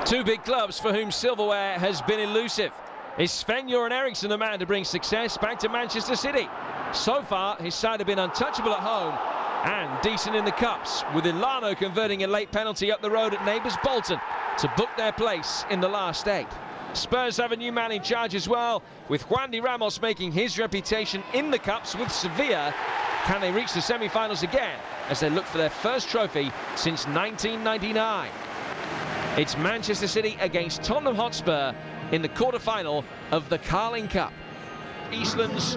Two big clubs for whom silverware has been elusive. Is Sven-Göran Eriksson the man to bring success back to Manchester City? So far, his side have been untouchable at home and decent in the cups, with Ilano converting a late penalty up the road at neighbours Bolton to book their place in the last 8. Spurs have a new man in charge as well, with Juan de Ramos making his reputation in the cups with Sevilla. Can they reach the semi-finals again as they look for their first trophy since 1999? It's Manchester City against Tottenham Hotspur in the quarter-final of the Carling Cup. Eastland's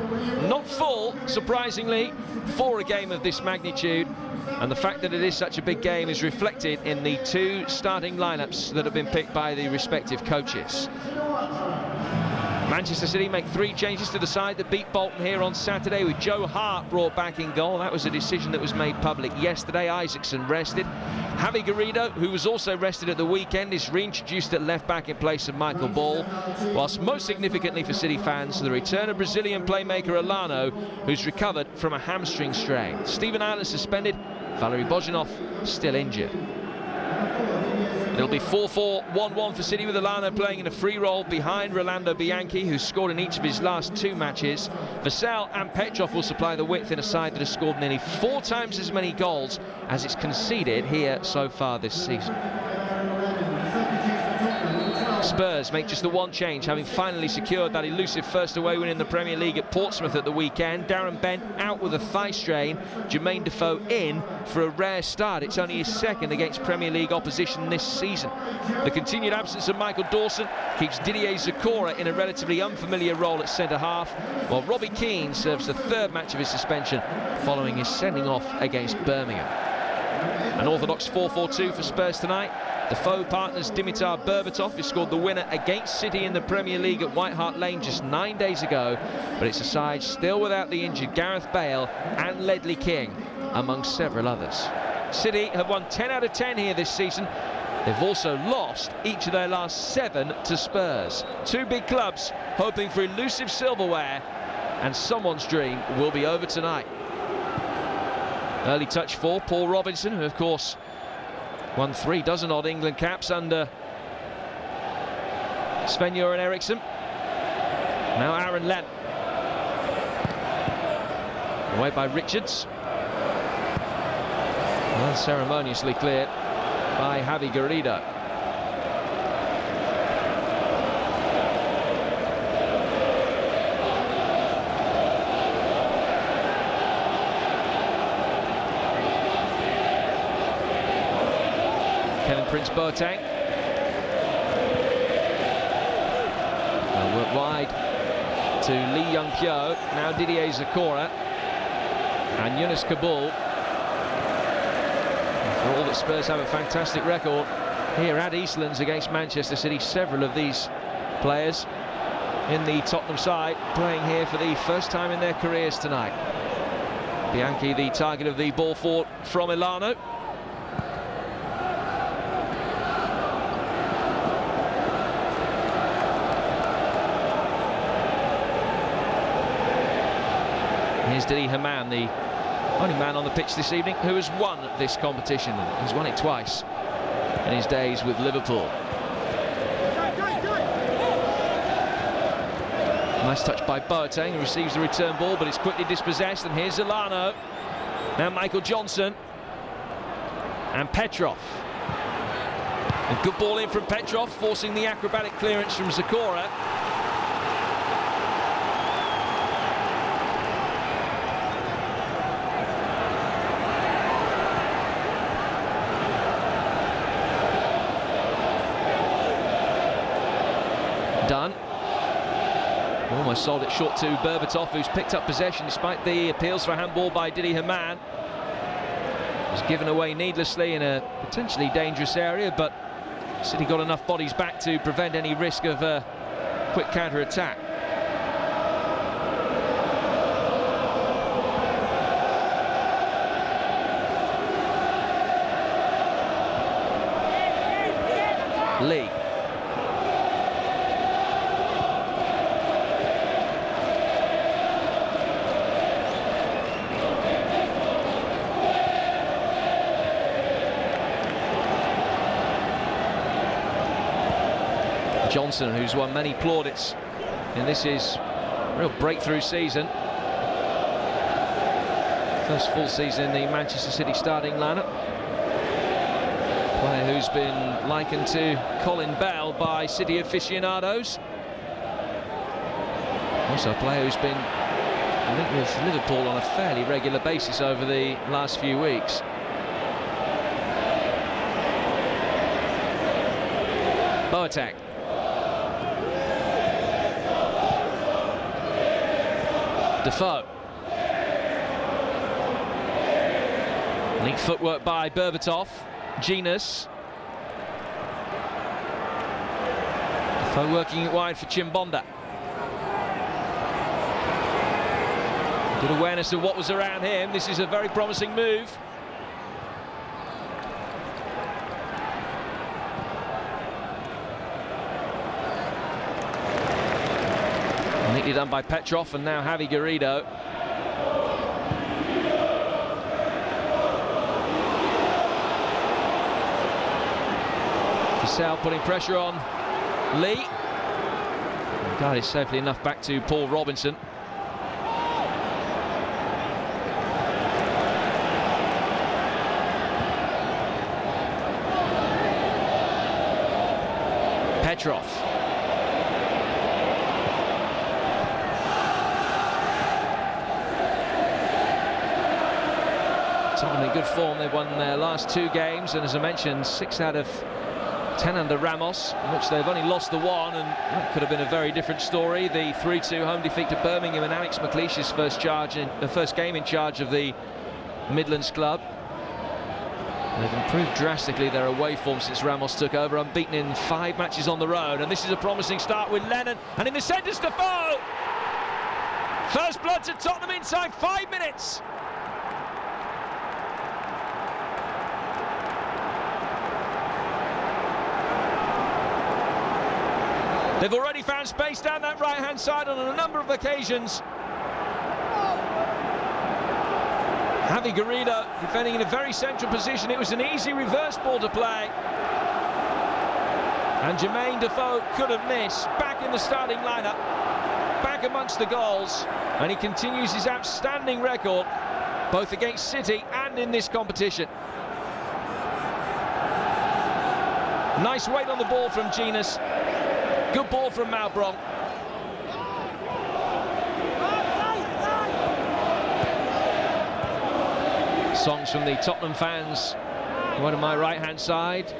not full, surprisingly, for a game of this magnitude, and the fact that it is such a big game is reflected in the 2 starting lineups that have been picked by the respective coaches. Manchester City make 3 changes to the side that beat Bolton here on Saturday, with Joe Hart brought back in goal. That was a decision that was made public yesterday. Isaacson rested. Javi Garrido, who was also rested at the weekend, is reintroduced at left back in place of Michael Ball, whilst most significantly for City fans, the return of Brazilian playmaker Ilano, who's recovered from a hamstring strain. Stephen Ireland suspended, Valery Bojanov still injured. It'll be 4-4-1-1 for City, with Ilano playing in a free role behind Rolando Bianchi, who's scored in each of his last 2 matches. Vassell and Petrov will supply the width in a side that has scored nearly 4 times as many goals as it's conceded here so far this season. Spurs make just the 1 change, having finally secured that elusive first away win in the Premier League at Portsmouth at the weekend. Darren Bent out with a thigh strain, Jermaine Defoe in for a rare start. It's only his 2nd against Premier League opposition this season. The continued absence of Michael Dawson keeps Didier Zokora in a relatively unfamiliar role at centre-half, while Robbie Keane serves the 3rd match of his suspension following his sending off against Birmingham. An orthodox 4-4-2 for Spurs tonight. Defoe partners Dimitar Berbatov, who scored the winner against City in the Premier League at White Hart Lane just 9 days ago, but it's a side still without the injured Gareth Bale and Ledley King, among several others. City have won 10 out of 10 here this season. They've also lost each of their last 7 to Spurs. 2 big clubs hoping for elusive silverware, and someone's dream will be over tonight. Early touch for Paul Robinson, who of course won 3 dozen odd England caps under Sven-Göran Eriksson. Now Aaron Lennon. Away by Richards. Unceremoniously cleared by Javi Garrido. Kevin Prince Boateng. Work wide to Lee Young-pyo. Now Didier Zokora and Yunus Kabul. For all that Spurs have a fantastic record here at Eastlands against Manchester City, several of these players in the Tottenham side playing here for the first time in their careers tonight. Bianchi the target of the ball forward from Ilano. Here's Didi Hamann, the only man on the pitch this evening who has won this competition. He's won it twice in his days with Liverpool. Nice touch by Boateng, who receives the return ball, but it's quickly dispossessed. And here's Ilano. Now Michael Johnson. And Petrov. A good ball in from Petrov, forcing the acrobatic clearance from Zokora. Done. Almost sold it short to Berbatov, who's picked up possession despite the appeals for a handball by Didi Hamann. It was given away needlessly in a potentially dangerous area, but City got enough bodies back to prevent any risk of a quick counter-attack. Lee. Johnson, who's won many plaudits, and this is a real breakthrough season. First full season in the Manchester City starting lineup. Player who's been likened to Colin Bell by City aficionados. Also a player who's been linked with Liverpool on a fairly regular basis over the last few weeks. Boateng. Defoe. Neat footwork by Berbatov. Genus. Defoe working it wide for Chimbonda. Good awareness of what was around him. This is a very promising move. Neatly done by Petrov, and now Javi Garrido. Cassell putting pressure on Lee. Guarded safely enough back to Paul Robinson. Petrov. Tottenham in good form. They've won their last 2 games, and as I mentioned, 6 out of 10 under Ramos, in which they've only lost the 1, and that could have been a very different story. The 3-2 home defeat to Birmingham and Alex McLeish's first game in charge of the Midlands club. They've improved drastically their away form since Ramos took over, unbeaten in 5 matches on the road, and this is a promising start with Lennon, and in the centre, Defoe! First blood to Tottenham inside 5 minutes. They've already found space down that right-hand side on a number of occasions. Javi Garrido defending in a very central position. It was an easy reverse ball to play. And Jermaine Defoe couldn't miss. Back in the starting lineup, back amongst the goals, and he continues his outstanding record both against City and in this competition. Nice weight on the ball from Genus. Good ball from Malbron. Songs from the Tottenham fans, one on my right-hand side,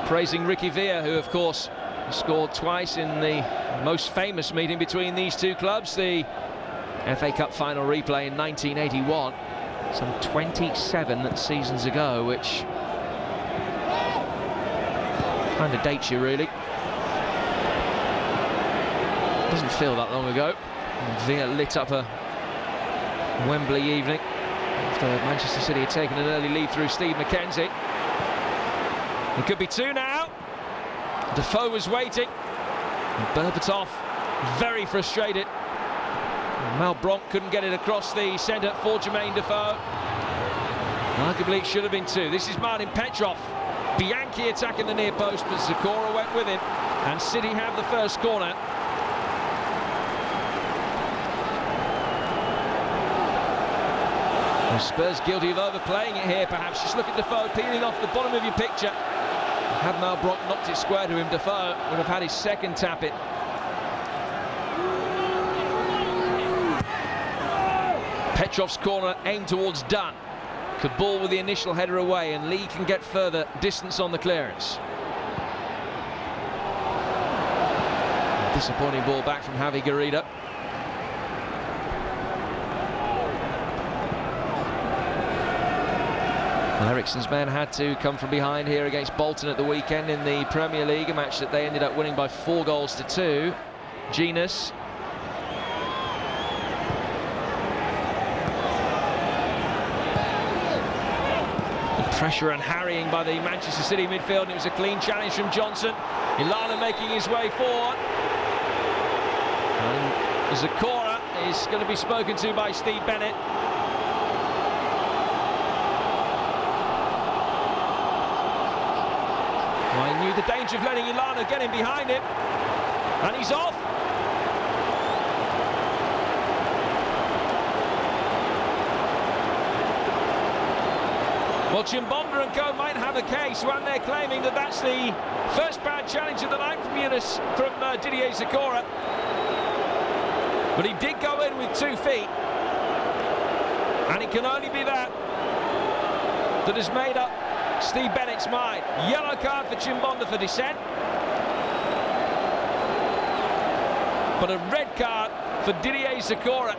praising Ricky Villa, who of course scored twice in the most famous meeting between these two clubs, the FA Cup final replay in 1981, some 27 seasons ago, which kind of dates you really. Doesn't feel that long ago. And Villa lit up a Wembley evening after Manchester City had taken an early lead through Steve McKenzie. It could be 2 now. Defoe was waiting. And Berbatov very frustrated. Malbron couldn't get it across the centre for Jermaine Defoe. Arguably it should have been 2. This is Martin Petrov. Bianchi attacking the near post, but Zakora went with him. And City have the first corner. Spurs guilty of overplaying it here, perhaps. Just look at Defoe peeling off the bottom of your picture. Had Malbron knocked it square to him, Defoe would have had his second tap it. Petrov's corner aimed towards Dunn. Could ball with the initial header away, and Lee can get further distance on the clearance. Disappointing ball back from Javi Garrido. Eriksen's men had to come from behind here against Bolton at the weekend in the Premier League, a match that they ended up winning by 4 goals to 2. Genus. Pressure and harrying by the Manchester City midfield, and it was a clean challenge from Johnson. Ilana making his way forward. And Zakora is going to be spoken to by Steve Bennett. Well, he knew the danger of letting Ilana get in behind him, and he's off. Well, Chimbonda and co might have a case when they're claiming that that's the first bad challenge of the night from Didier Zokora. But he did go in with 2 feet, and it can only be that has made up Steve Bennett's mind. Yellow card for Chimbonda for dissent, but a red card for Didier Zokora.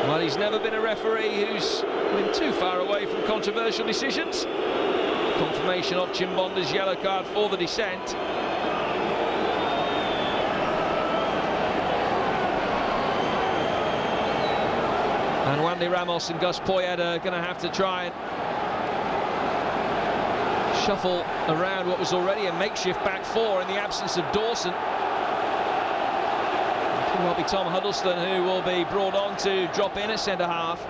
Well, he's never been a referee who's been too far away from controversial decisions. Confirmation of Chimbonda's yellow card for the dissent. And Wandy Ramos and Gus Poyet are going to have to try and shuffle around what was already a makeshift back four in the absence of Dawson. It will be Tom Huddleston who will be brought on to drop in at centre-half.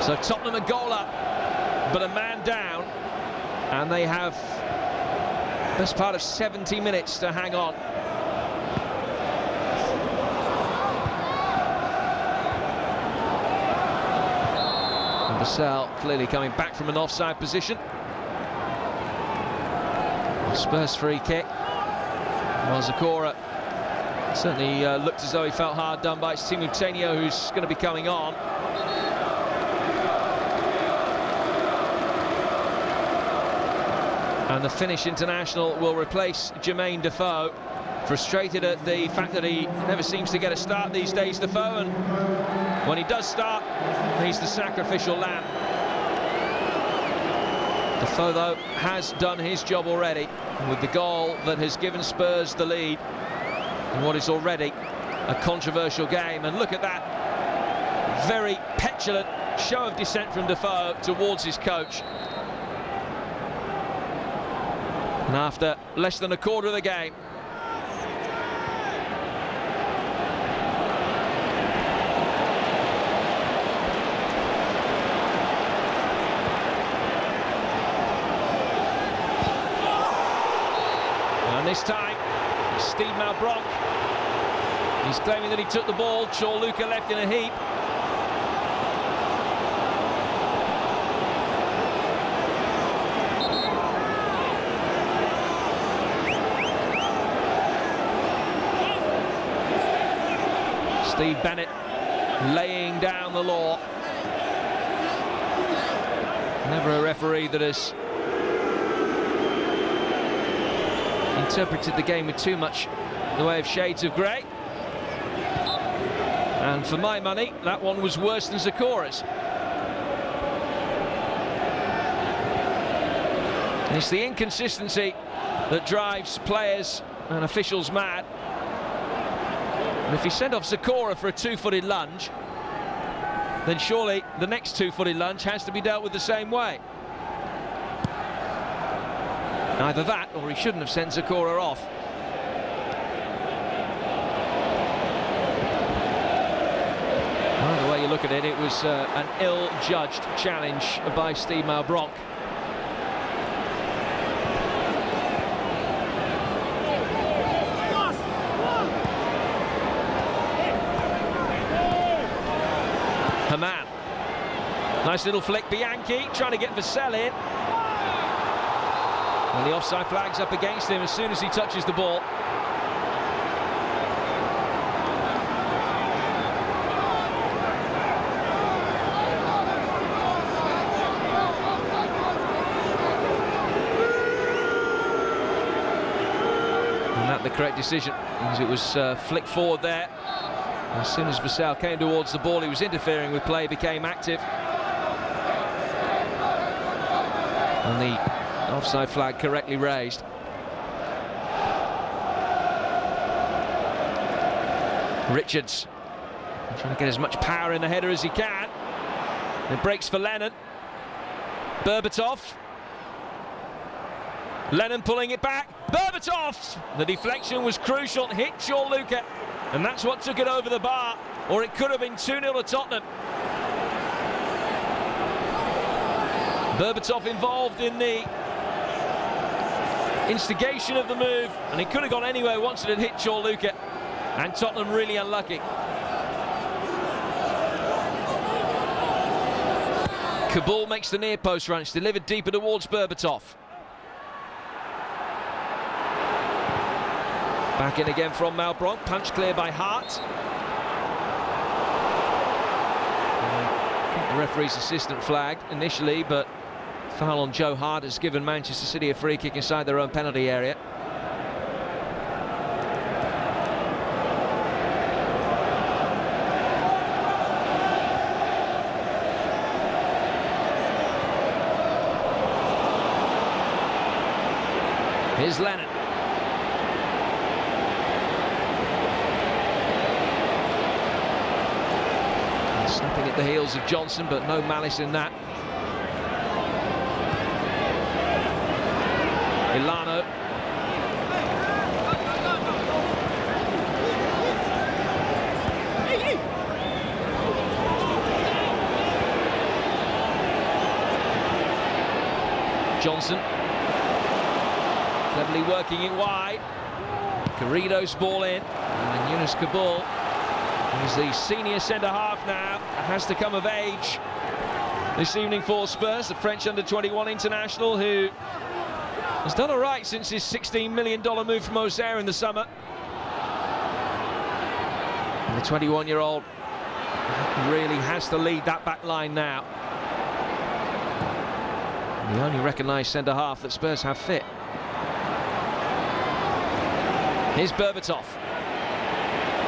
So Tottenham a goal up, but a man down, and they have best part of 70 minutes to hang on. And Vassell clearly coming back from an offside position. Spurs free kick. Well, Zokora certainly looked as though he felt hard done by Timu Tenio, who's going to be coming on. And the Finnish international will replace Jermaine Defoe, frustrated at the fact that he never seems to get a start these days, Defoe, and when he does start, he's the sacrificial lamb. Defoe, though, has done his job already with the goal that has given Spurs the lead in what is already a controversial game. And look at that very petulant show of dissent from Defoe towards his coach. And after less than a quarter of the game, and this time Steve Malbronk, he's claiming that he took the ball. Luka left in a heap. Steve Bennett laying down the law. Never a referee that has interpreted the game with too much in the way of shades of grey. And for my money, that one was worse than Zokora's. And it's the inconsistency that drives players and officials mad. And if he sent off Zokora for a two-footed lunge, then surely the next two-footed lunge has to be dealt with the same way. Either that, or he shouldn't have sent Zokora off. Either way you look at it, it was an ill-judged challenge by Steve Malbronk. Haman. Nice little flick. Bianchi trying to get Vassell in. And the offside flag's up against him as soon as he touches the ball. And that the correct decision, because it was flicked forward there. As soon as Vassell came towards the ball, he was interfering with play, became active. And the offside flag correctly raised. Richards trying to get as much power in the header as he can. It breaks for Lennon. Berbatov. Lennon pulling it back. Berbatov! The deflection was crucial, hit Gianluca, and that's what took it over the bar, or it could have been 2-0 to Tottenham. Berbatov involved in the instigation of the move, and it could have gone anywhere once it had hit Gianluca, and Tottenham really unlucky. Kabul makes the near post run. It's delivered deeper towards Berbatov. Back in again from Malbranque, punch clear by Hart. I think the referee's assistant flagged initially, but foul on Joe Hart has given Manchester City a free kick inside their own penalty area. Here's Lennon. Snapping at the heels of Johnson, but no malice in that. Ilano. Johnson. Cleverly working it wide. Garrido's ball in. And Yunus Kabul, who's the senior centre-half now, has to come of age this evening for Spurs, the French under-21 international, who has done all right since his $16 million move from Auxerre in the summer. And the 21-year-old really has to lead that back line now. The only recognised centre-half that Spurs have fit. Here's Berbatov,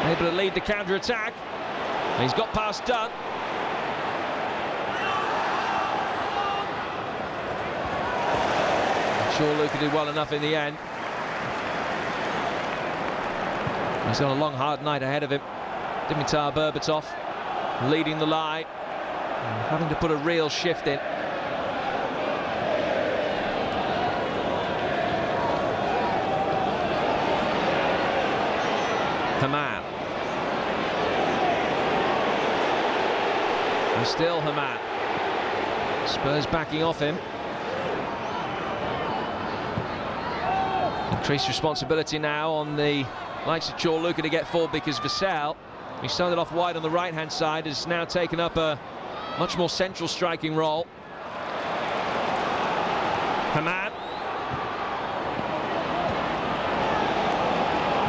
able to lead the counter-attack. He's got past Dunn. Gianluca did well enough in the end. He's got a long, hard night ahead of him. Dimitar Berbatov leading the line, having to put a real shift in. Haman. And still Haman. Spurs backing off him. Increased responsibility now on the likes of Gianluca to get forward, because Vassell, he started off wide on the right-hand side, has now taken up a much more central striking role. Haman.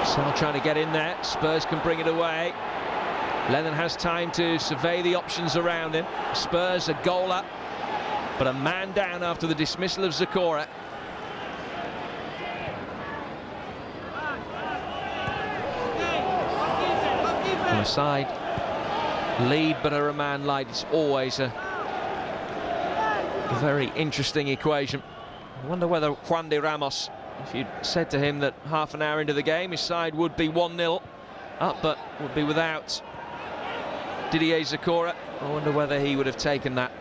Vassell trying to get in there. Spurs can bring it away. Lennon has time to survey the options around him. Spurs a goal up, but a man down after the dismissal of Zakora. On a side lead, but a man lead. It's always a very interesting equation. I wonder whether Juan de Ramos, if you'd said to him that half an hour into the game his side would be 1-0 up, but would be without Didier Zakora, I wonder whether he would have taken that.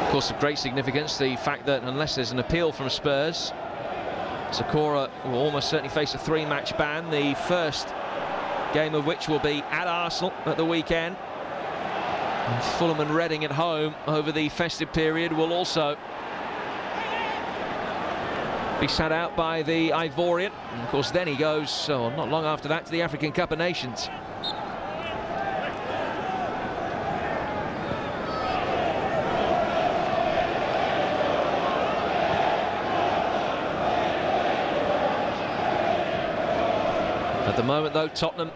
Of course, of great significance, the fact that unless there's an appeal from Spurs, Zakora will almost certainly face a 3-match ban, the first game of which will be at Arsenal at the weekend. And Fulham and Reading at home over the festive period will also be sat out by the Ivorian. And of course then he goes, not long after that, to the African Cup of Nations. At the moment though, Tottenham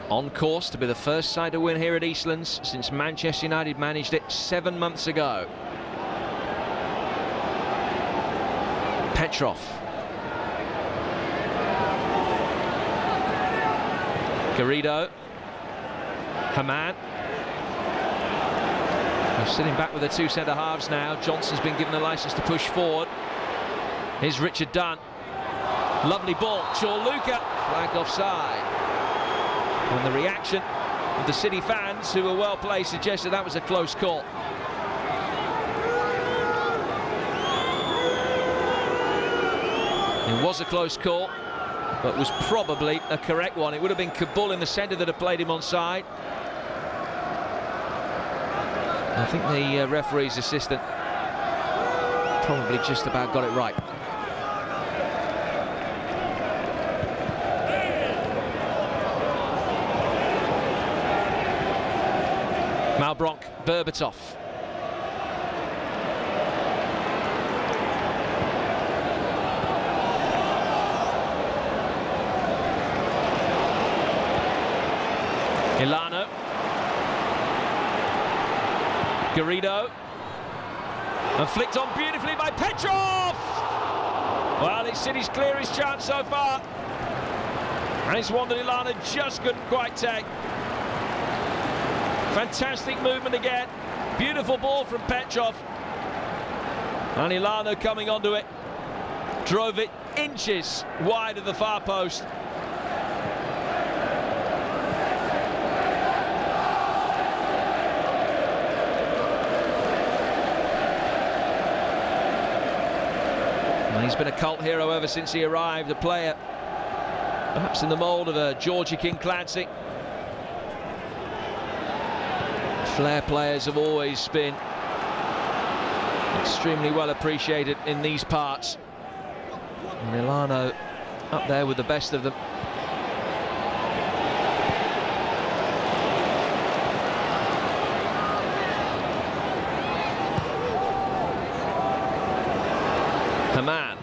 on course to be the first side to win here at Eastlands since Manchester United managed it 7 months ago. Petrov. Garrido. Haman. We're sitting back with the two centre-halves now. Johnson's been given the licence to push forward. Here's Richard Dunn. Lovely ball, Luka flagged offside. And the reaction of the City fans, who were well placed, suggested that was a close call. It was a close call, but was probably a correct one. It would have been Kabul in the centre that had played him onside. I think the referee's assistant probably just about got it right. Malbronk, Berbatov. Ilano. Garrido. And flicked on beautifully by Petrov! Well, it's City's clearest chance so far. And it's one that Ilano just couldn't quite take. Fantastic movement again. Beautiful ball from Petrov. And Ilano coming onto it. Drove it inches wide of the far post. And he's been a cult hero ever since he arrived. A player perhaps in the mould of a Georgie King-Clancy. Flair players have always been extremely well appreciated in these parts. And Ilano up there with the best of them. Haman.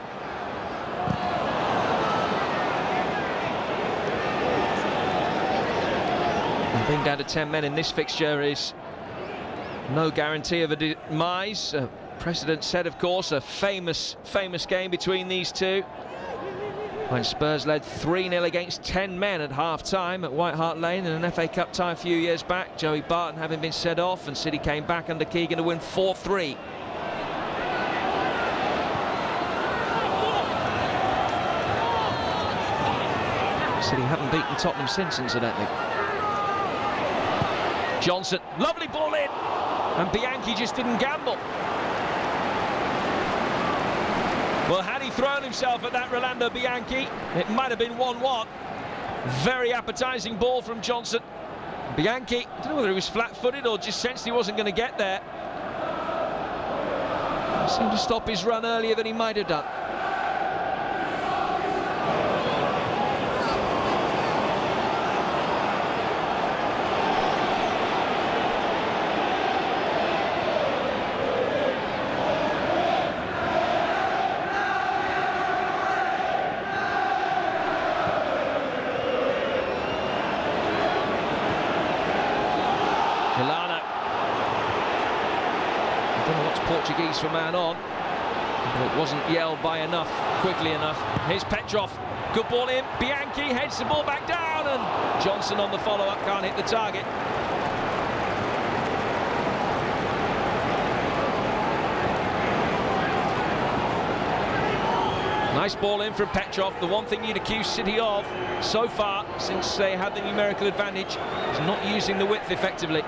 And being down to 10 men in this fixture is no guarantee of a demise. Precedent set, of course, a famous game between these two, when Spurs led 3-0 against 10 men at half-time at White Hart Lane in an FA Cup tie a few years back. Joey Barton having been sent off, and City came back under Keegan to win 4-3. City haven't beaten Tottenham since, incidentally. Johnson, lovely ball in, and Bianchi just didn't gamble. Well, had he thrown himself at that Rolando Bianchi, it might have been 1-1. Very appetising ball from Johnson. Bianchi, I don't know whether he was flat-footed or just sensed he wasn't going to get there. Seemed to stop his run earlier than he might have done. Portuguese for man on, but it wasn't yelled by enough, quickly enough. Here's Petrov, good ball in, Bianchi heads the ball back down, and Johnson on the follow-up can't hit the target. Nice ball in from Petrov. The one thing you'd accuse City of so far, since they had the numerical advantage, is not using the width effectively.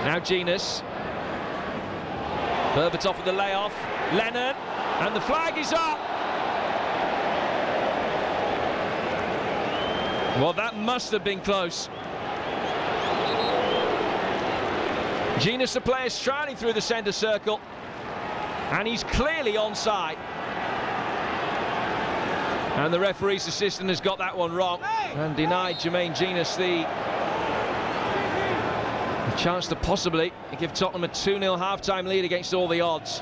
Now Genus. Berbatov with the layoff, Lennon, and the flag is up. Well, that must have been close. Genus, the player, striding through the centre circle, and he's clearly onside. And the referee's assistant has got that one wrong and denied Jermaine Genus the chance to possibly give Tottenham a 2-0 half-time lead against all the odds.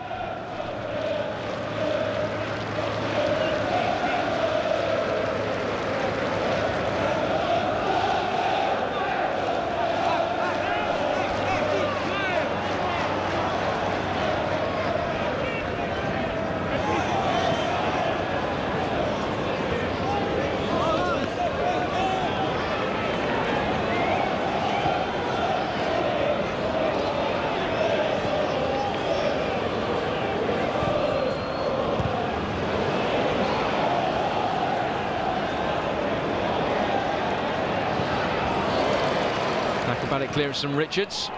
Acrobatic clearance from Richards.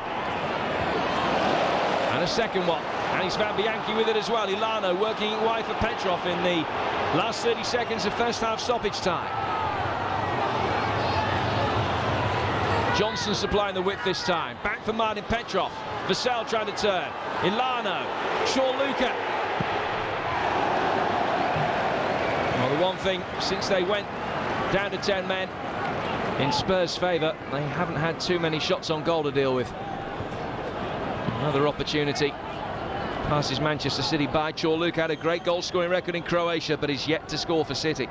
And a second one. And he's found Bianchi with it as well. Ilano working it wide for Petrov in the last 30 seconds of first half stoppage time. Johnson supplying the width this time. Back for Martin Petrov. Vassell trying to turn. Ilano. Luka. Well, the one thing, since they went down to 10 men in Spurs' favour, they haven't had too many shots on goal to deal with. Another opportunity passes Manchester City by. Luka had a great goal-scoring record in Croatia, but is yet to score for City.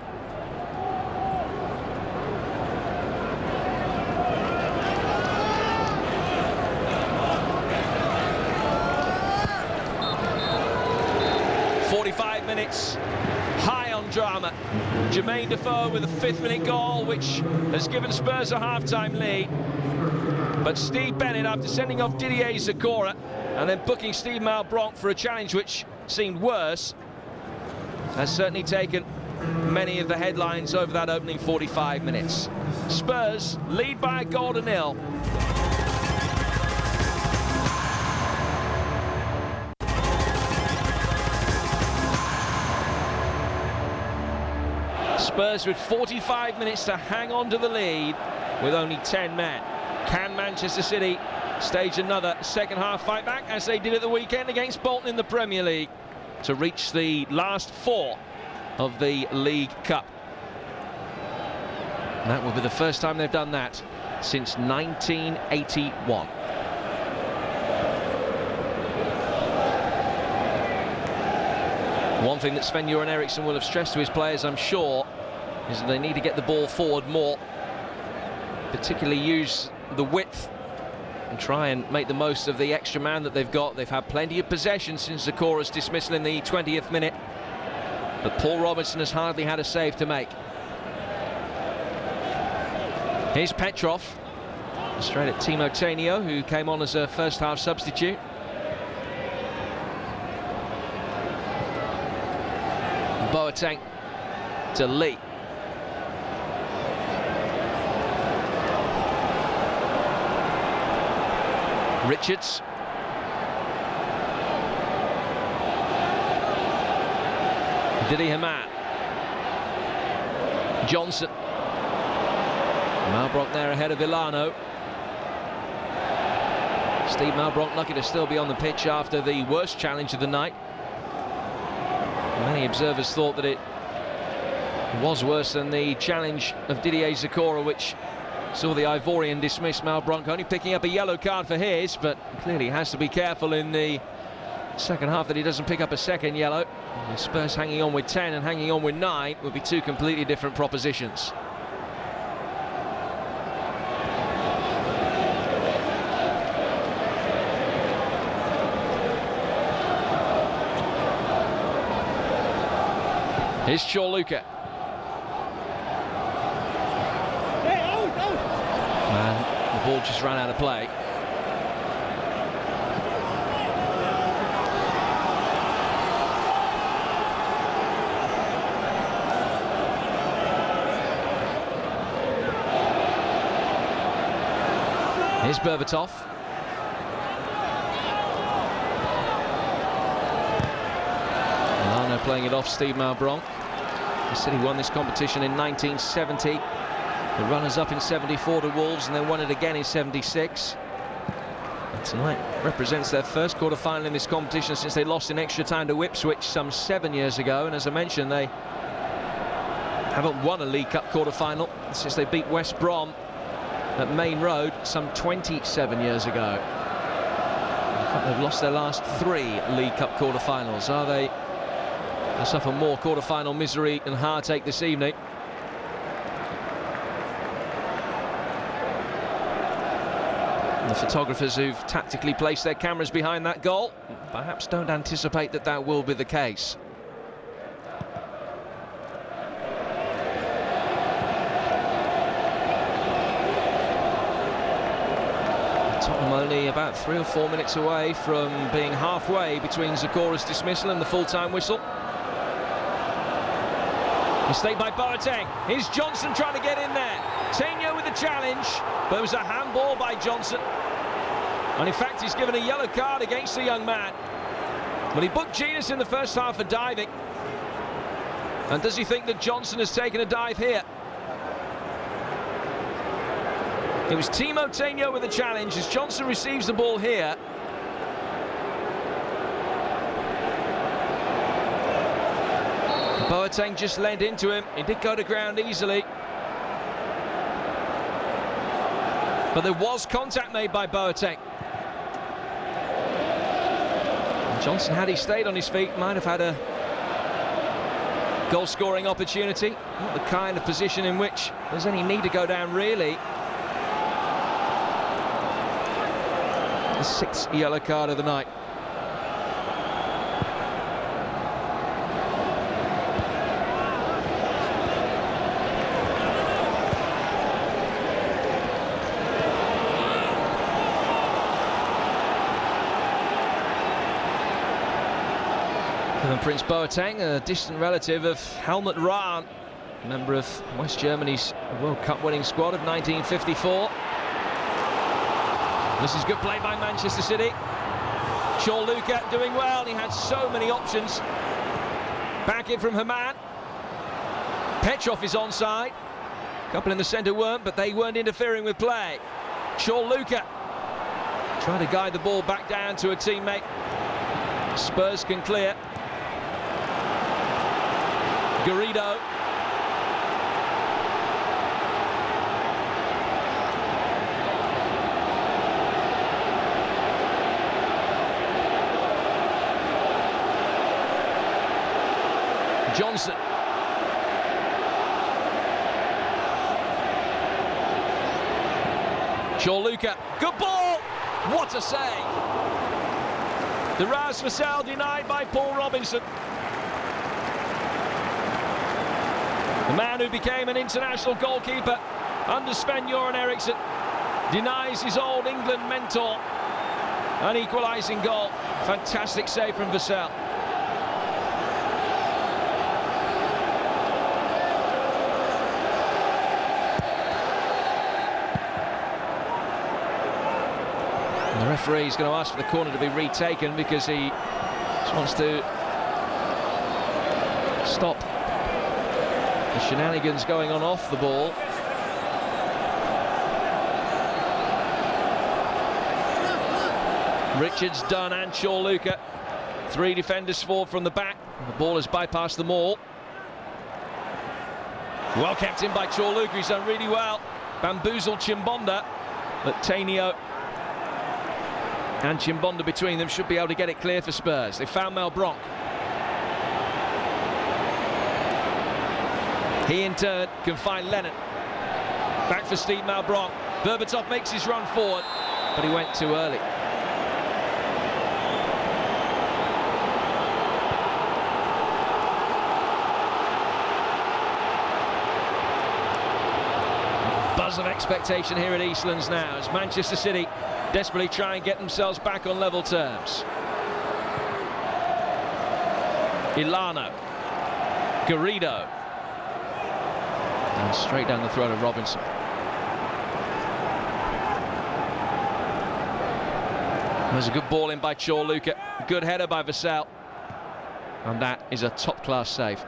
Minutes high on drama. Jermaine Defoe with a 5th-minute goal, which has given Spurs a half-time lead. But Steve Bennett, after sending off Didier Zokora and then booking Steve Malbranc for a challenge which seemed worse, has certainly taken many of the headlines over that opening 45 minutes. Spurs lead by a goal to nil. Spurs with 45 minutes to hang on to the lead with only 10 men. Can Manchester City stage another second half fight back, as they did at the weekend against Bolton in the Premier League, to reach the last 4 of the League Cup? And that will be the first time they've done that since 1981. One thing that Sven-Göran Eriksson will have stressed to his players, I'm sure, is that they need to get the ball forward more, particularly use the width and try and make the most of the extra man that they've got. They've had plenty of possession since Zokora's dismissal in the 20th minute, but Paul Robinson has hardly had a save to make. Here's Petrov, straight at Timo Tainio, who came on as a first half substitute. Boateng to Lee. Richards. Didi Hamann. Johnson. Malbranc there ahead of Ilano. Steve Malbranc lucky to still be on the pitch after the worst challenge of the night. Many observers thought that it was worse than the challenge of Didier Zokora, which saw the Ivorian dismiss Malbranc, only picking up a yellow card for his, but clearly has to be careful in the second half that he doesn't pick up a second yellow. The Spurs hanging on with 10 and hanging on with 9 would be two completely different propositions. Here's Luka. And the ball just ran out of play. Here's Berbatov. Milano playing it off Steve Malbranc. The City won this competition in 1970. The runners-up in 74 to Wolves, and then won it again in 76. And tonight represents their first quarter-final in this competition since they lost in extra time to Ipswich some 7 years ago. And as I mentioned, they haven't won a League Cup quarter-final since they beat West Brom at Main Road some 27 years ago. In fact, they've lost their last 3 League Cup quarter-finals. Are they to suffer more quarter-final misery and heartache this evening? The photographers who've tactically placed their cameras behind that goal perhaps don't anticipate that that will be the case. Tottenham only about 3 or 4 minutes away from being halfway between Zokora's dismissal and the full-time whistle. Mistake by Boateng. Here's Johnson trying to get in there. Tainio with the challenge, but it was a handball by Johnson. And in fact, he's given a yellow card against the young man. Well, he booked Genius in the first half for diving. And does he think that Johnson has taken a dive here? It was Timo Tainio with the challenge as Johnson receives the ball here. Boateng just led into him. He did go to ground easily. But there was contact made by Boateng. Johnson, had he stayed on his feet, might have had a goal-scoring opportunity. Not the kind of position in which there's any need to go down, really. The 6th yellow card of the night. And Prince Boateng, a distant relative of Helmut Rahn, member of West Germany's World Cup winning squad of 1954. This is good play by Manchester City. Luka doing well. He had so many options. Back in from Haman. Petrov is onside. A couple in the centre weren't, but they weren't interfering with play. Luka trying to guide the ball back down to a teammate. Spurs can clear. Garrido. Johnson. Luka. Good ball. What a save. The Ras Vassell denied by Paul Robinson. The man who became an international goalkeeper under Sven-Göran Eriksson denies his old England mentor an equalising goal. Fantastic save from Vassell. And the referee is going to ask for the corner to be retaken because he just wants to stop the shenanigans going on off the ball. Richards, Dunn and Luka. 3 defenders forward from the back. The ball has bypassed them all. Well kept in by Luka. He's done really well. Bamboozled Chimbonda, but Tainio and Chimbonda between them should be able to get it clear for Spurs. They found Mel Bronk. He in turn can find Lennon. Back for Steve Malbronk. Berbatov makes his run forward, but he went too early. Buzz of expectation here at Eastlands now as Manchester City desperately try and get themselves back on level terms. Ilano. Garrido. And straight down the throat of Robinson. There's a good ball in by Luka. Good header by Vassell. And that is a top-class save.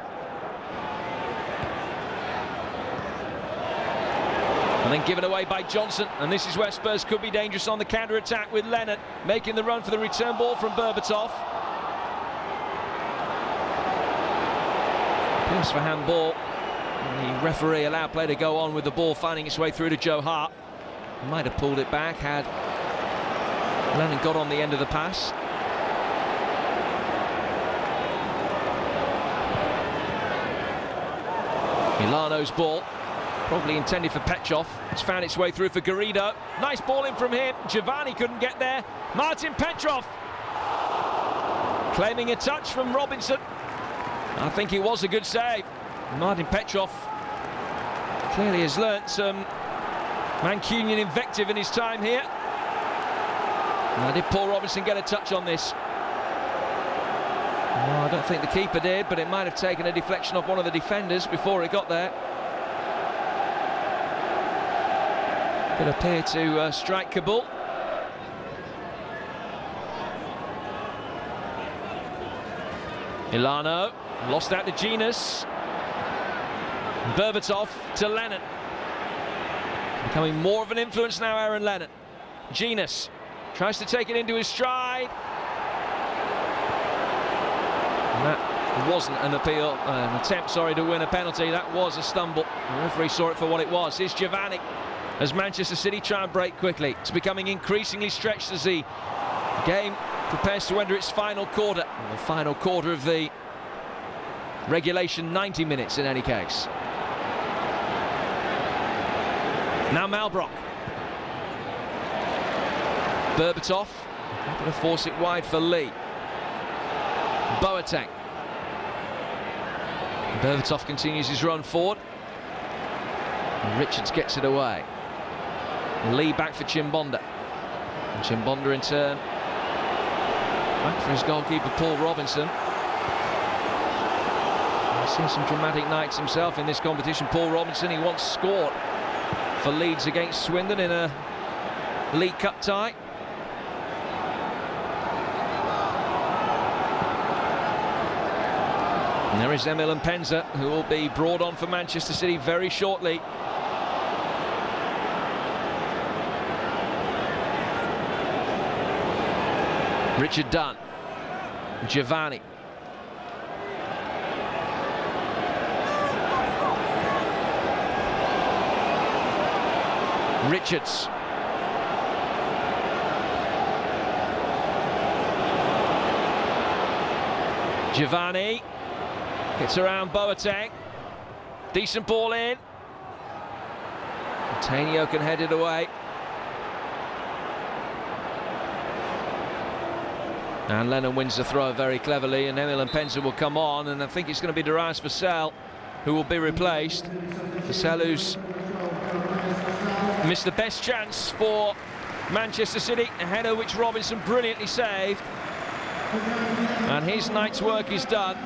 And then given away by Johnson. And this is where Spurs could be dangerous on the counter-attack with Lennon making the run for the return ball from Berbatov. Pass for handball. The referee allowed play to go on with the ball finding its way through to Joe Hart. Might have pulled it back had Lennon got on the end of the pass. Milano's ball, probably intended for Petrov. It's found its way through for Garrido. Nice ball in from him. Giovanni couldn't get there. Martin Petrov claiming a touch from Robinson. I think it was a good save. Martin Petrov clearly has learnt some Mancunian invective in his time here. Did Paul Robinson get a touch on this? Well, I don't think the keeper did, but it might have taken a deflection off one of the defenders before it got there. Did appear to strike Kabul. Ilano lost out to Genus. Berbatov to Lennon. Becoming more of an influence now, Aaron Lennon. Genus tries to take it into his stride. And that wasn't an attempt to win a penalty. That was a stumble. The referee saw it for what it was. Here's Giovanni as Manchester City try and break quickly. It's becoming increasingly stretched as the game prepares to enter its final quarter. The final quarter of the regulation 90 minutes in any case. Now Malbrock. Berbatov happy to force it wide for Lee. Boateng. Berbatov continues his run forward. And Richards gets it away. Lee back for Chimbonda. And Chimbonda in turn back for his goalkeeper Paul Robinson. He's seen some dramatic nights himself in this competition. Paul Robinson, he once scored for Leeds against Swindon in a League Cup tie. And there is Emil Mpenza, who will be brought on for Manchester City very shortly. Richard Dunn. Giovanni. Richards. Giovanni gets around Boateng. Decent ball in. Tainio can head it away. And Lennon wins the throw very cleverly, and Emil Mpenza will come on, and I think it's going to be Darius Vassell who will be replaced. Vassell, who's missed the best chance for Manchester City, a header which Robinson brilliantly saved. And his night's work is done.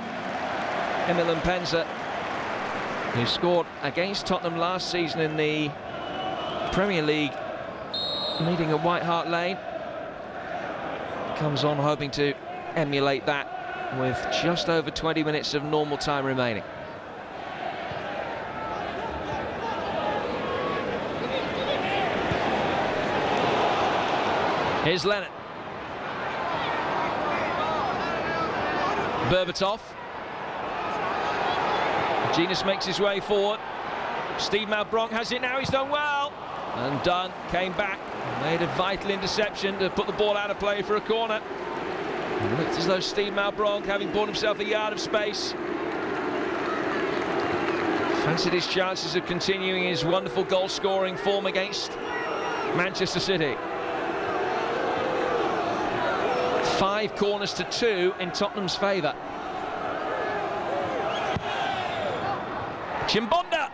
Emil Mpenza, who scored against Tottenham last season in the Premier League, meeting at White Hart Lane, comes on hoping to emulate that with just over 20 minutes of normal time remaining. Here's Lennon. Berbatov. Genus makes his way forward. Steve Malbronk has it now, he's done well. And Dunn came back, made a vital interception to put the ball out of play for a corner. It looked as though Steve Malbronk, having bought himself a yard of space, fancied his chances of continuing his wonderful goal-scoring form against Manchester City. 5 corners to 2 in Tottenham's favour. Chimbonda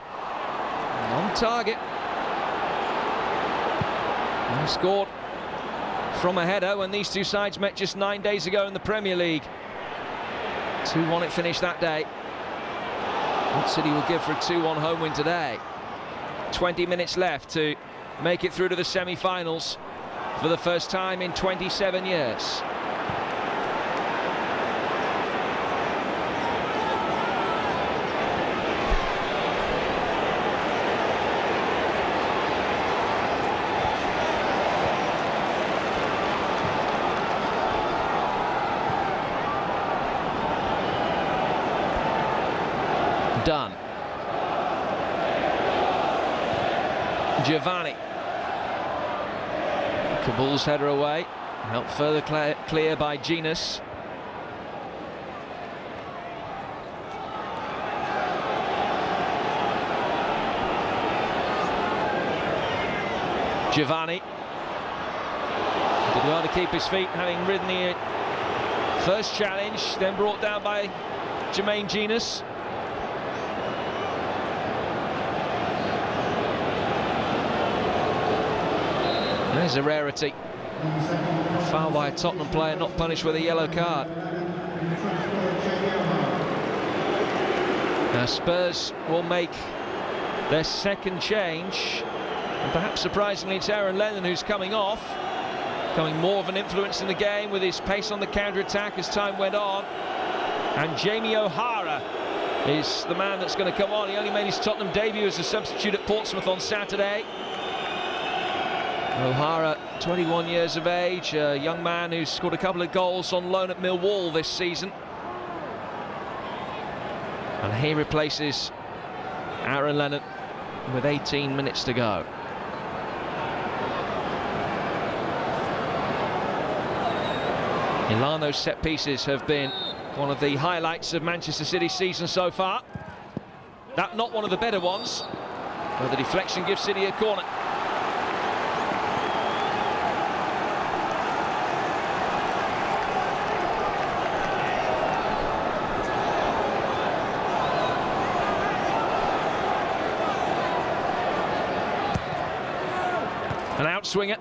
on target. And he scored from a header when these two sides met just 9 days ago in the Premier League. 2-1 it finished that day. What City will give for a 2-1 home win today. 20 minutes left to make it through to the semi-finals for the first time in 27 years. Dunn. Giovanni. Kabul's header away. Helped further clear by Genus. Giovanni. Did well to keep his feet, having ridden the first challenge, then brought down by Jermaine Genus. There's a rarity. Foul by a Tottenham player, not punished with a yellow card. Now Spurs will make their second change, and perhaps surprisingly it's Aaron Lennon who's coming off, becoming more of an influence in the game with his pace on the counter-attack as time went on. And Jamie O'Hara is the man that's going to come on. He only made his Tottenham debut as a substitute at Portsmouth on Saturday. O'Hara, 21 years of age, a young man who's scored a couple of goals on loan at Millwall this season. And he replaces Aaron Lennon with 18 minutes to go. Milano's set pieces have been one of the highlights of Manchester City's season so far. That not one of the better ones, but the deflection gives City a corner. An outswinger.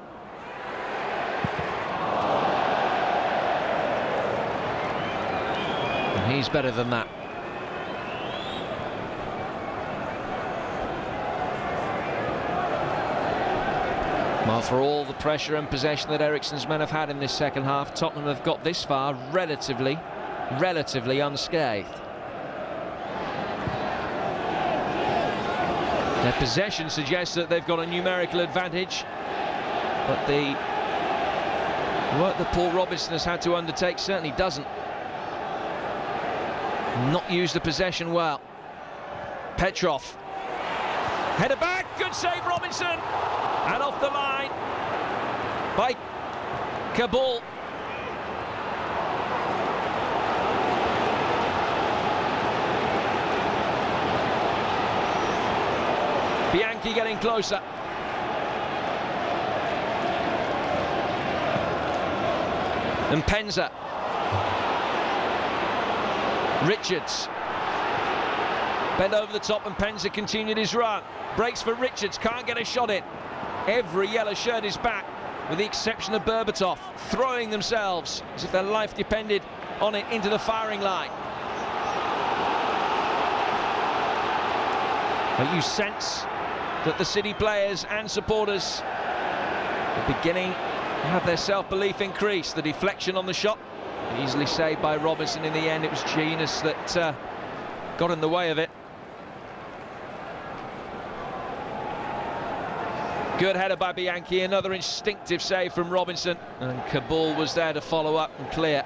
And he's better than that. Well, for all the pressure and possession that Eriksen's men have had in this second half, Tottenham have got this far relatively unscathed. Their possession suggests that they've got a numerical advantage, but the work that Paul Robinson has had to undertake certainly doesn't. Not use the possession well. Petrov. Header back, good save Robinson! And off the line by Kabul. Bianchi getting closer. And Penza. Richards. Bent over the top and Penza continued his run. Breaks for Richards, can't get a shot in. Every yellow shirt is back, with the exception of Berbatov, throwing themselves as if their life depended on it into the firing line. But you sense that the City players and supporters are beginning to have their self-belief increase. The deflection on the shot, easily saved by Robinson in the end. It was Genius that got in the way of it. Good header by Bianchi, another instinctive save from Robinson, and Kabul was there to follow up and clear.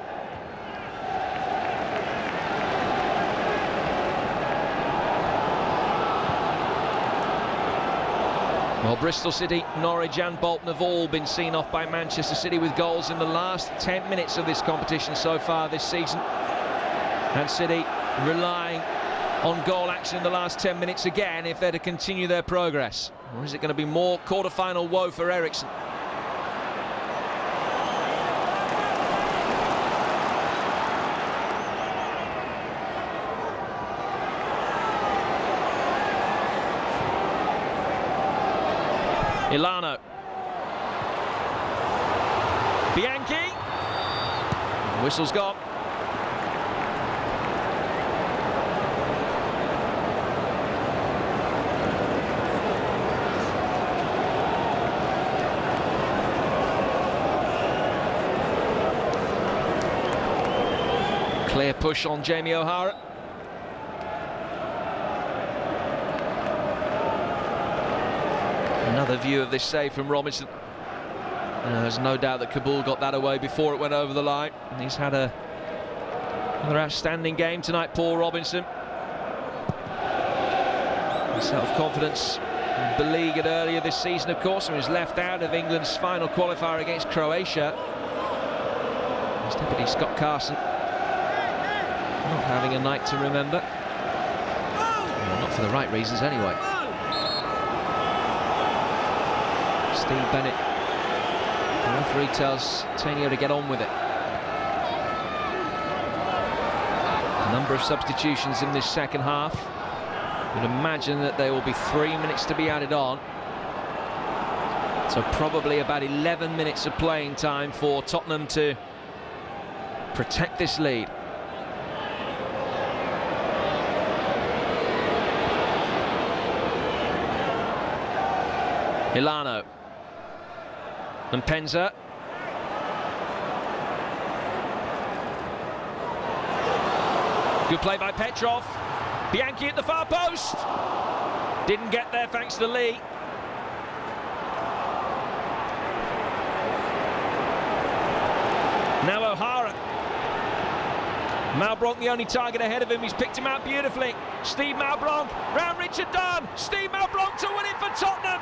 Well, Bristol City, Norwich and Bolton have all been seen off by Manchester City with goals in the last 10 minutes of this competition so far this season. And City relying on goal action in the last 10 minutes again if they're to continue their progress. Or is it going to be more quarter-final woe for Eriksen? Milano. Bianchi. Whistle's gone. Clear push on Jamie O'Hara. Another view of this save from Robinson. There's no doubt that Kabul got that away before it went over the line. And he's had another outstanding game tonight, Paul Robinson. His self-confidence beleaguered earlier this season, of course, and was left out of England's final qualifier against Croatia. His deputy Scott Carson not having a night to remember. Well, not for the right reasons anyway. Steve Bennett, the referee, tells Tenio to get on with it. A number of substitutions in this second half. You'd imagine that there will be 3 minutes to be added on. So probably about 11 minutes of playing time for Tottenham to protect this lead. Ilano. And Penza. Good play by Petrov. Bianchi at the far post. Didn't get there thanks to Lee. Now O'Hara. Malbranque the only target ahead of him. He's picked him out beautifully. Steve Malbranque round Richard Dunn. Steve Malbranque to win it for Tottenham.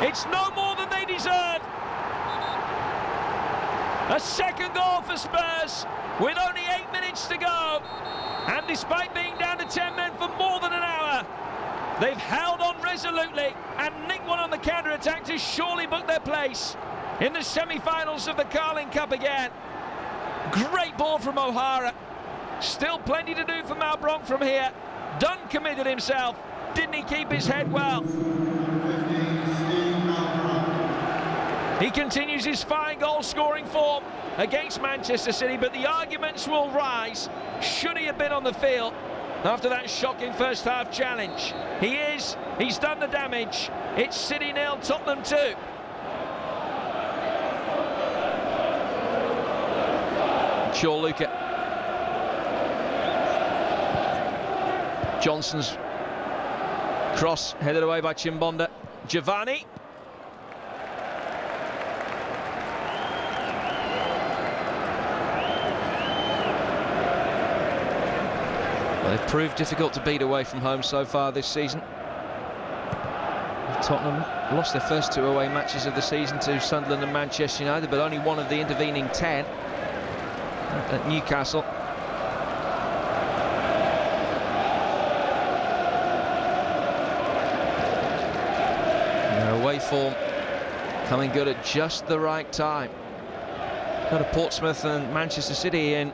It's no more than they deserve. A second goal for Spurs with only 8 minutes to go. And despite being down to 10 men for more than an hour, they've held on resolutely and nicked one on the counter-attack to surely book their place in the semi-finals of the Carling Cup again. Great ball from O'Hara. Still plenty to do for Malbranque from here. Dunn committed himself. Didn't he keep his head well? He continues his fine goal-scoring form against Manchester City, but the arguments will rise. Should he have been on the field after that shocking first-half challenge? He is. He's done the damage. It's City 0, Tottenham 2. Luka. Johnson's cross headed away by Chimbonda. Giovanni. Well, they've proved difficult to beat away from home so far this season. Tottenham lost their first 2 away matches of the season to Sunderland and Manchester United, but only one of the intervening 10 at Newcastle. Their away form coming good at just the right time. Go to Portsmouth and Manchester City in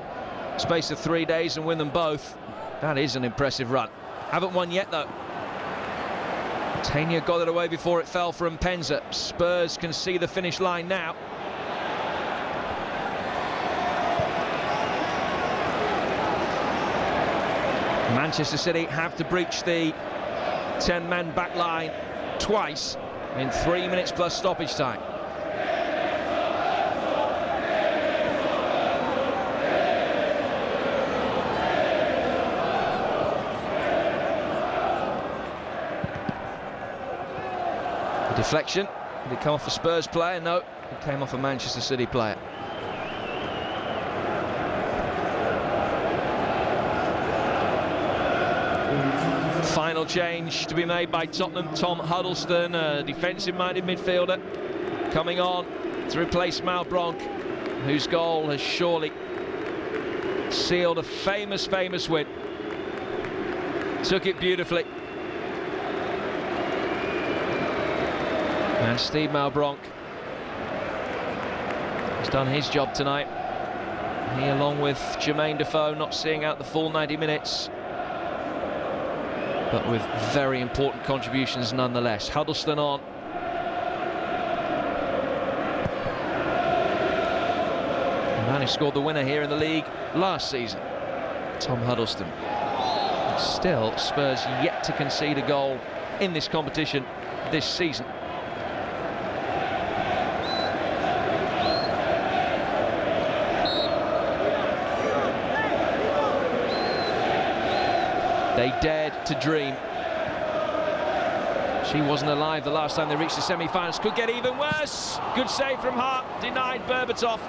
space of 3 days and win them both. That is an impressive run. Haven't won yet though. Tania got it away before it fell from Penza. Spurs can see the finish line now. Manchester City have to breach the 10-man back line twice in 3 minutes plus stoppage time. The deflection. Did it come off a Spurs player? No, it came off a Manchester City player. Final change to be made by Tottenham. Tom Huddleston, a defensive-minded midfielder, coming on to replace Malbranque, whose goal has surely sealed a famous win. Took it beautifully. And Steve Malbranque has done his job tonight. He, along with Jermaine Defoe, not seeing out the full 90 minutes. But with very important contributions nonetheless. Huddleston on. The man who scored the winner here in the league last season, Tom Huddleston. Still, Spurs yet to concede a goal in this competition this season. They dared to dream. She wasn't alive the last time they reached the semi-finals. Could get even worse. Good save from Hart. Denied Berbatov.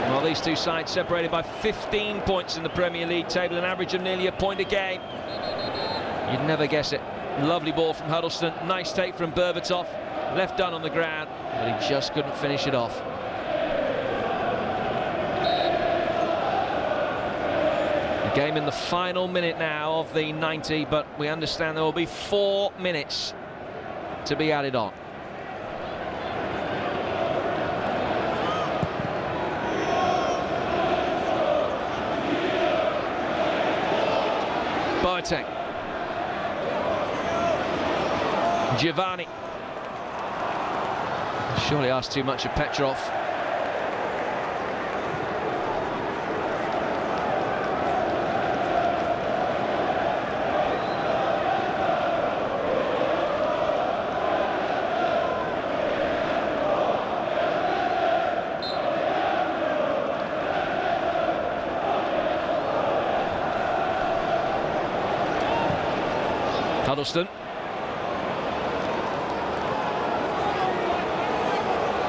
Well, these two sides separated by 15 points in the Premier League table, an average of nearly a point a game. You'd never guess it. Lovely ball from Huddleston. Nice take from Berbatov. Left done on the ground, but he just couldn't finish it off. The game in the final minute now of the 90, but we understand there will be 4 minutes to be added on. Boateng. Surely asked too much of Petrov. Huddleston.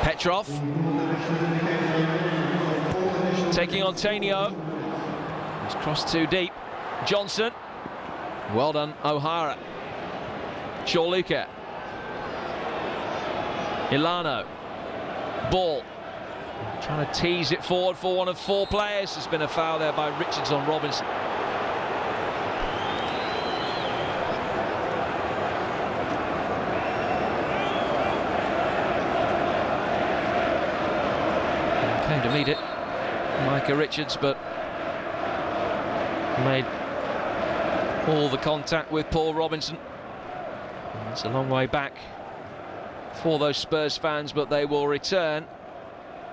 Petrov. Taking on Tainio. He's crossed too deep. Johnson. Well done, O'Hara. Shawluka. Ilano. Ball. Trying to tease it forward for one of four players. There's been a foul there by Richards on Robinson. Came to meet it, Micah Richards, but made all the contact with Paul Robinson. It's a long way back for those Spurs fans, but they will return,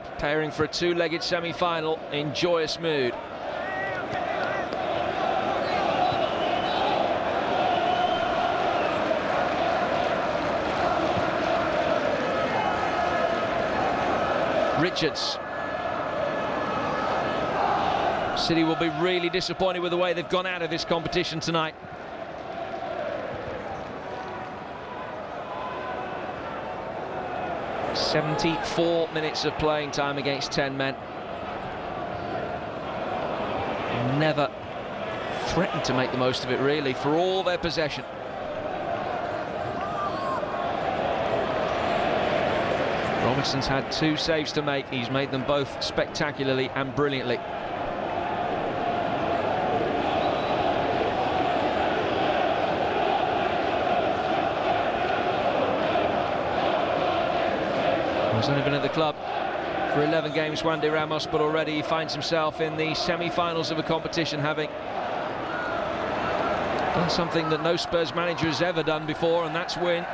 preparing for a two-legged semi-final in joyous mood. Richards. City will be really disappointed with the way they've gone out of this competition tonight. "74 minutes of playing time against 10 men. Never threatened to make the most of it, really, for all their possession. Robinson's had 2 saves to make. He's made them both spectacularly and brilliantly. He's only been at the club for 11 games, Juan de Ramos, but already he finds himself in the semi-finals of a competition, having done something that no Spurs manager has ever done before, and that's win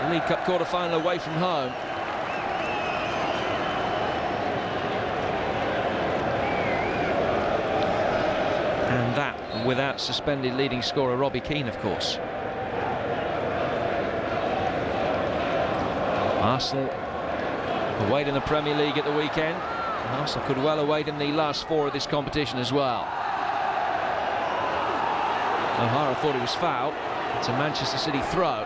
the League Cup quarter-final away from home. And that without suspended leading scorer Robbie Keane, of course. Arsenal await in the Premier League at the weekend. Arsenal could well await in the last 4 of this competition as well. O'Hara thought it was foul. It's a Manchester City throw.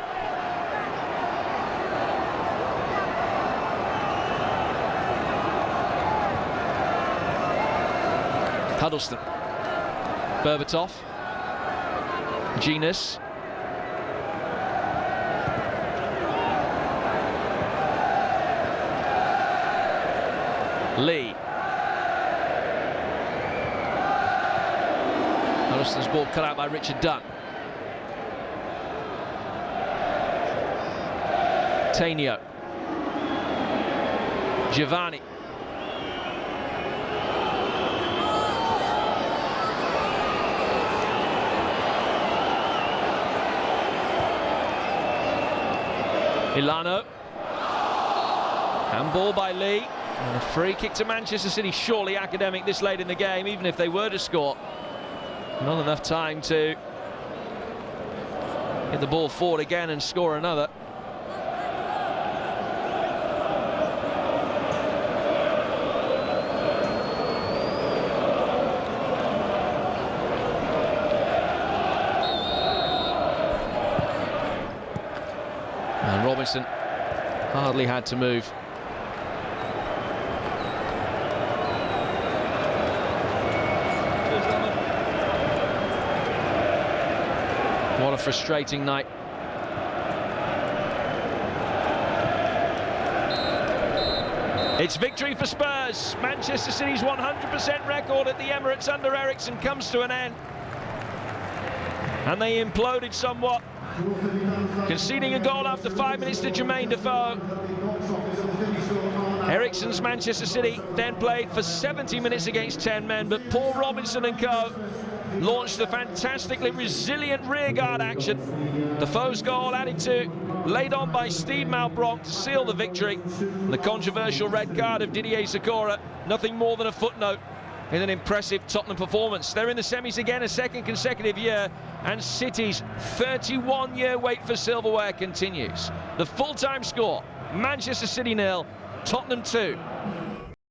Huddleston. Berbatov. Genus. Lee. Huddleston's ball cut out by Richard Dunn. Tainio. Giovanni. Ilano. Handball by Lee. And a free kick to Manchester City, surely academic this late in the game, even if they were to score. Not enough time to get the ball forward again and score another. And Robinson hardly had to move. What a frustrating night. It's victory for Spurs. Manchester City's 100% record at the Emirates under Eriksen comes to an end. And they imploded somewhat, conceding a goal after 5 minutes to Jermaine Defoe. Eriksen's Manchester City then played for 70 minutes against 10 men, but Paul Robinson and co launched the fantastically resilient rearguard action. Defoe's goal added to laid on by Steve Malbranc to seal the victory. And the controversial red card of Didier Zokora, nothing more than a footnote in an impressive Tottenham performance. They're in the semis again, a second consecutive year, and City's 31-year wait for silverware continues. The full-time score, Manchester City 0, Tottenham 2.